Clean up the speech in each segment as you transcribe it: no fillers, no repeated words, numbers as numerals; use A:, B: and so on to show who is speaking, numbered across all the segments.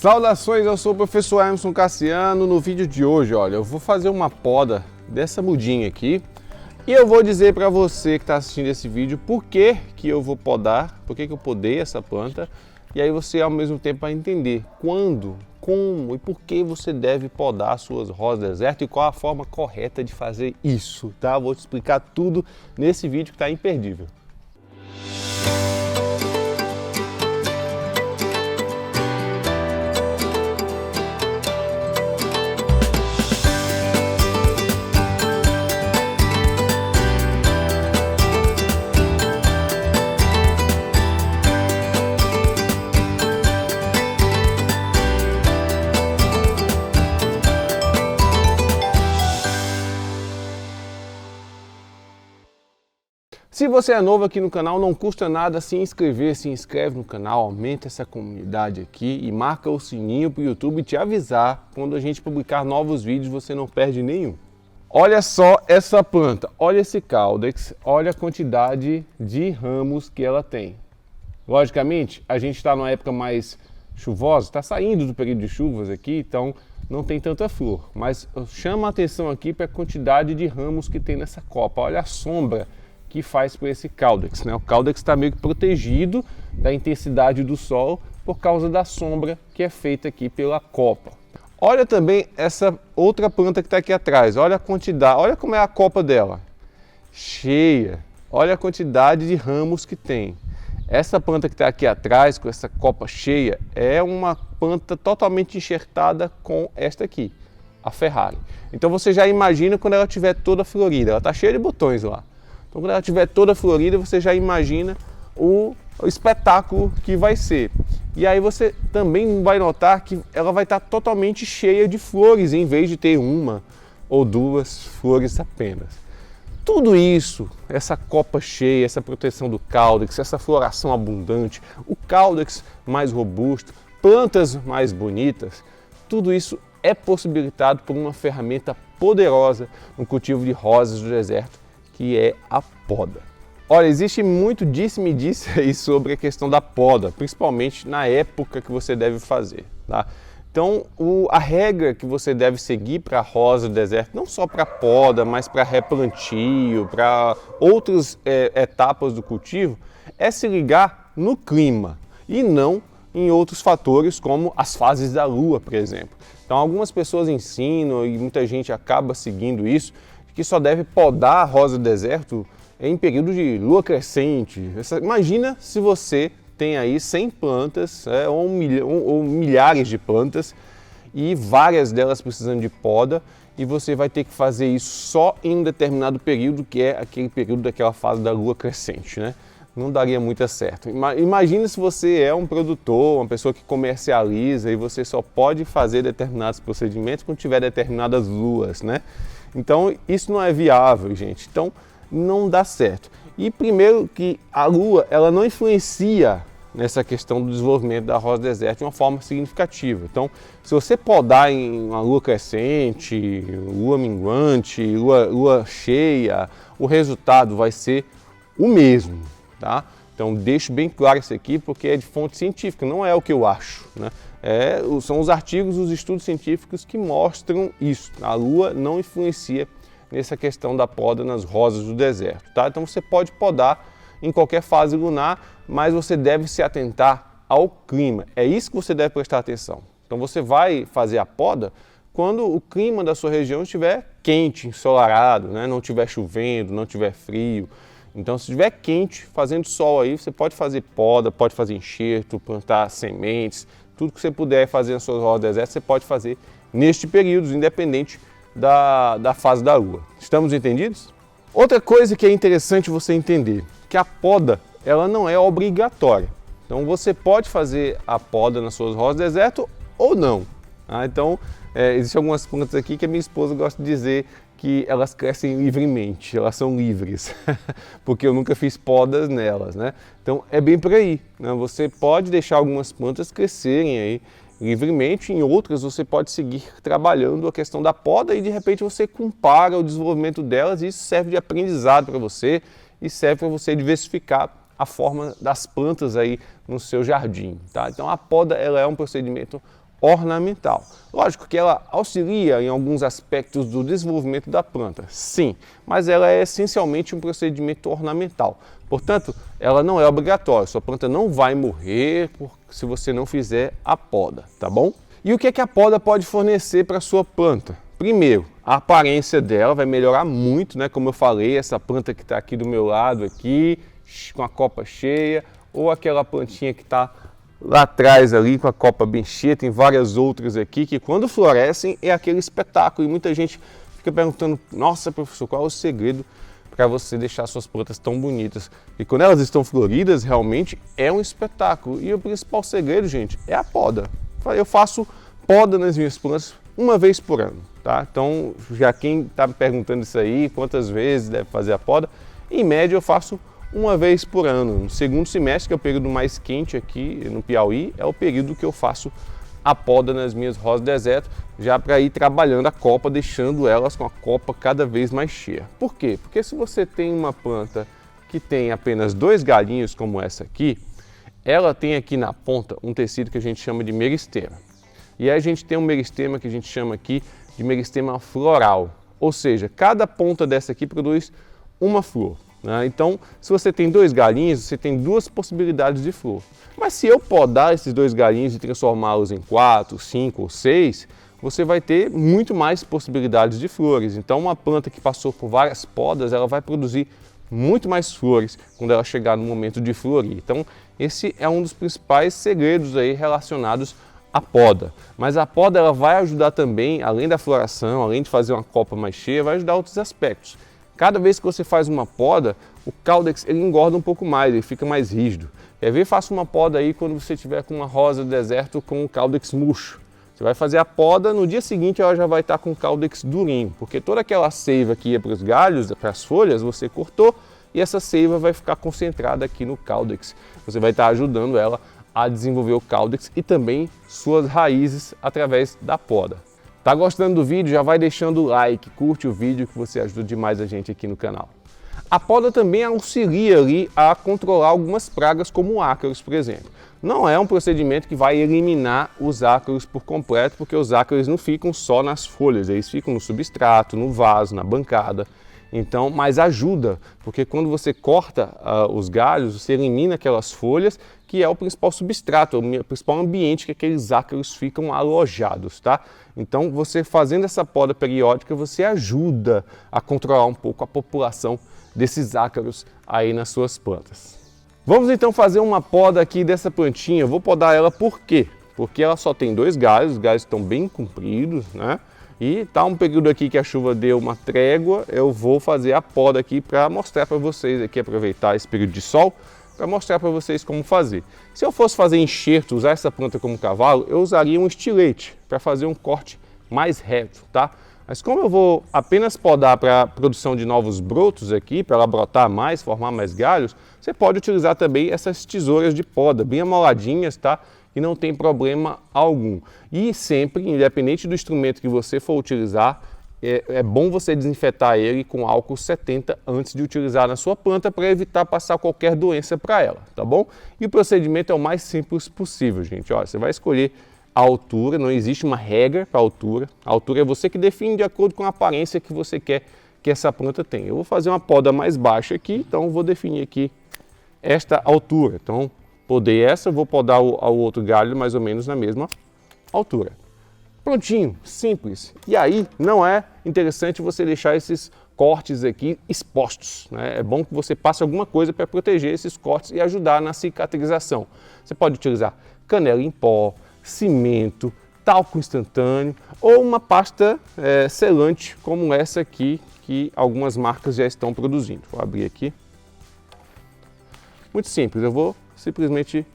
A: Saudações, eu sou o professor Emerson Cassiano. No vídeo de hoje, olha, eu vou fazer uma poda dessa mudinha aqui e eu vou dizer para você que está assistindo esse vídeo por que eu vou podar, por que eu podei essa planta, e aí você ao mesmo tempo vai entender quando, como e por que você deve podar suas rosas do deserto e qual a forma correta de fazer isso, tá? Eu vou te explicar tudo nesse vídeo que está imperdível. Se você é novo aqui no canal, não custa nada se inscrever, se inscreve no canal, aumenta essa comunidade aqui e marca o sininho para o YouTube te avisar quando a gente publicar novos vídeos, você não perde nenhum. Olha só essa planta, olha esse caudex, olha a quantidade de ramos que ela tem. Logicamente, a gente está numa época mais chuvosa, está saindo do período de chuvas aqui, então não tem tanta flor, mas chama a atenção aqui para a quantidade de ramos que tem nessa copa, olha a sombra que faz por esse caudex, né? O caudex está meio que protegido da intensidade do sol por causa da sombra que é feita aqui pela copa. Olha também essa outra planta que está aqui atrás, olha a quantidade, olha como é a copa dela, cheia, olha a quantidade de ramos que tem. Essa planta que está aqui atrás, com essa copa cheia, é uma planta totalmente enxertada com esta aqui, a Ferrari. Então você já imagina quando ela estiver toda florida, ela está cheia de botões lá. Então quando ela estiver toda florida, você já imagina o espetáculo que vai ser. E aí você também vai notar que ela vai estar totalmente cheia de flores, em vez de ter uma ou duas flores apenas. Tudo isso, essa copa cheia, essa proteção do caudex, essa floração abundante, o caudex mais robusto, plantas mais bonitas, tudo isso é possibilitado por uma ferramenta poderosa no cultivo de rosas do deserto, que é a poda. Olha, existe muito disse-me-disse aí sobre a questão da poda, principalmente na época que você deve fazer, tá? Então, a regra que você deve seguir para a rosa do deserto, não só para poda, mas para replantio, para outras etapas do cultivo, é se ligar no clima e não em outros fatores como as fases da lua, por exemplo. Então, algumas pessoas ensinam e muita gente acaba seguindo isso, que só deve podar a rosa do deserto em período de lua crescente. Imagina se você tem aí 100 plantas ou milhares de plantas e várias delas precisando de poda e você vai ter que fazer isso só em um determinado período, que é aquele período daquela fase da lua crescente, né? Não daria muito certo. Imagina se você é um produtor, uma pessoa que comercializa e você só pode fazer determinados procedimentos quando tiver determinadas luas, né? Então isso não é viável, gente. Então não dá certo. E primeiro que a lua, ela não influencia nessa questão do desenvolvimento da rosa do deserto de uma forma significativa. Então, se você podar em uma lua crescente, lua minguante, lua cheia, o resultado vai ser o mesmo, tá? Então deixo bem claro isso aqui porque é de fonte científica, não é o que eu acho, né? São os artigos, os estudos científicos que mostram isso. A lua não influencia nessa questão da poda nas rosas do deserto, tá? Então você pode podar em qualquer fase lunar, mas você deve se atentar ao clima. É isso que você deve prestar atenção. Então você vai fazer a poda quando o clima da sua região estiver quente, ensolarado, né? Não estiver chovendo, não estiver frio. Então, se estiver quente, fazendo sol aí, você pode fazer poda, pode fazer enxerto, plantar sementes, tudo que você puder fazer nas suas rosas do deserto, você pode fazer neste período, independente da fase da lua. Estamos entendidos? Outra coisa que é interessante você entender, que a poda, ela não é obrigatória. Então, você pode fazer a poda nas suas rosas do deserto ou não. Tá? Então, existem algumas plantas aqui que a minha esposa gosta de dizer que elas crescem livremente, elas são livres, porque eu nunca fiz podas nelas, né? Então é bem por aí, né? Você pode deixar algumas plantas crescerem aí livremente, em outras você pode seguir trabalhando a questão da poda e de repente você compara o desenvolvimento delas e isso serve de aprendizado para você e serve para você diversificar a forma das plantas aí no seu jardim, tá? Então a poda ela é um procedimento ornamental. Lógico que ela auxilia em alguns aspectos do desenvolvimento da planta, sim, mas ela é essencialmente um procedimento ornamental. Portanto, ela não é obrigatória, sua planta não vai morrer se você não fizer a poda, tá bom? E o que é que a poda pode fornecer para a sua planta? Primeiro, a aparência dela vai melhorar muito, né? Como eu falei, essa planta que está aqui do meu lado, aqui, com a copa cheia, ou aquela plantinha que está lá atrás ali com a copa bem cheia, tem várias outras aqui que quando florescem é aquele espetáculo. E muita gente fica perguntando, nossa professor, qual é o segredo para você deixar suas plantas tão bonitas? E quando elas estão floridas, realmente é um espetáculo. E o principal segredo, gente, é a poda. Eu faço poda nas minhas plantas uma vez por ano, tá? Então, já quem está me perguntando isso aí, quantas vezes deve fazer a poda, em média eu faço uma vez por ano. No segundo semestre, que é o período mais quente aqui no Piauí, é o período que eu faço a poda nas minhas rosas deserto, já para ir trabalhando a copa, deixando elas com a copa cada vez mais cheia. Por quê? Porque se você tem uma planta que tem apenas 2 galhinhos, como essa aqui, ela tem aqui na ponta um tecido que a gente chama de meristema. E aí a gente tem um meristema que a gente chama aqui de meristema floral, ou seja, cada ponta dessa aqui produz uma flor. Então, se você tem 2 galinhos, você tem 2 possibilidades de flor. Mas se eu podar esses 2 galinhos e transformá-los em 4, 5 ou 6, você vai ter muito mais possibilidades de flores. Então, uma planta que passou por várias podas, ela vai produzir muito mais flores quando ela chegar no momento de florir. Então, esse é um dos principais segredos aí relacionados à poda. Mas a poda ela vai ajudar também, além da floração, além de fazer uma copa mais cheia, vai ajudar outros aspectos. Cada vez que você faz uma poda, o caudex ele engorda um pouco mais, ele fica mais rígido. Quer ver? Faça uma poda aí quando você tiver com uma rosa do deserto com o caudex murcho. Você vai fazer a poda, no dia seguinte ela já vai estar com o caudex durinho, porque toda aquela seiva que ia para os galhos, para as folhas, você cortou e essa seiva vai ficar concentrada aqui no caudex. Você vai estar ajudando ela a desenvolver o caudex e também suas raízes através da poda. Tá gostando do vídeo? Já vai deixando o like, curte o vídeo que você ajuda demais a gente aqui no canal. A poda também auxilia ali a controlar algumas pragas como ácaros, por exemplo. Não é um procedimento que vai eliminar os ácaros por completo, porque os ácaros não ficam só nas folhas, eles ficam no substrato, no vaso, na bancada. Então, mas ajuda, porque quando você corta os galhos, você elimina aquelas folhas, que é o principal substrato, o principal ambiente que aqueles ácaros ficam alojados, tá? Então, você fazendo essa poda periódica, você ajuda a controlar um pouco a população desses ácaros aí nas suas plantas. Vamos então fazer uma poda aqui dessa plantinha. Eu vou podar ela por quê? Porque ela só tem 2 galhos, os galhos estão bem compridos, né? E tá um período aqui que a chuva deu uma trégua, eu vou fazer a poda aqui para mostrar para vocês aqui, aproveitar esse período de sol, para mostrar para vocês como fazer. Se eu fosse fazer enxerto, usar essa planta como cavalo, eu usaria um estilete para fazer um corte mais reto, tá? Mas como eu vou apenas podar para a produção de novos brotos aqui, para ela brotar mais, formar mais galhos, você pode utilizar também essas tesouras de poda, bem amoladinhas, tá? E não tem problema algum. E sempre, independente do instrumento que você for utilizar, é bom você desinfetar ele com álcool 70 antes de utilizar na sua planta para evitar passar qualquer doença para ela, tá bom? E o procedimento é o mais simples possível, gente. Olha, você vai escolher a altura, não existe uma regra para a altura. A altura é você que define de acordo com a aparência que você quer que essa planta tenha. Eu vou fazer uma poda mais baixa aqui, então vou definir aqui esta altura. Então, podei essa, vou podar o outro galho mais ou menos na mesma altura. Prontinho, simples. E aí não é interessante você deixar esses cortes aqui expostos, né? É bom que você passe alguma coisa para proteger esses cortes e ajudar na cicatrização. Você pode utilizar canela em pó, cimento, talco instantâneo ou uma pasta selante como essa aqui que algumas marcas já estão produzindo. Vou abrir aqui. Muito simples, eu vou simplesmente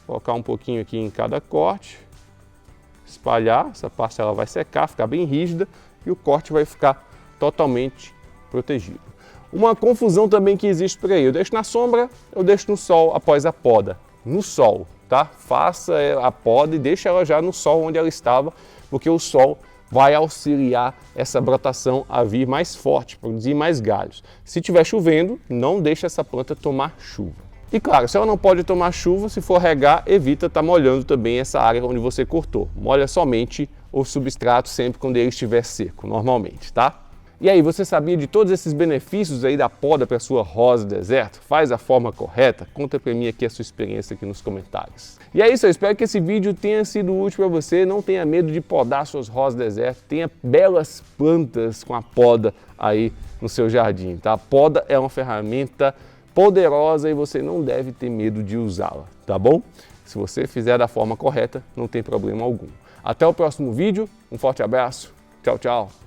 A: colocar um pouquinho aqui em cada corte, espalhar, essa pasta ela vai secar, ficar bem rígida e o corte vai ficar totalmente protegido. Uma confusão também que existe por aí, eu deixo na sombra, eu deixo no sol após a poda. No sol, tá? Faça a poda e deixa ela já no sol onde ela estava, porque o sol vai auxiliar essa brotação a vir mais forte, produzir mais galhos. Se estiver chovendo, não deixe essa planta tomar chuva. E claro, se ela não pode tomar chuva, se for regar, evita estar molhando também essa área onde você cortou. Molha somente o substrato sempre quando ele estiver seco, normalmente, tá? E aí, você sabia de todos esses benefícios aí da poda para sua rosa deserto? Faz a forma correta? Conta para mim aqui a sua experiência aqui nos comentários. E é isso, eu espero que esse vídeo tenha sido útil para você. Não tenha medo de podar suas rosas deserto. Tenha belas plantas com a poda aí no seu jardim, tá? A poda é uma ferramenta poderosa e você não deve ter medo de usá-la, tá bom? Se você fizer da forma correta, não tem problema algum. Até o próximo vídeo, um forte abraço, tchau, tchau!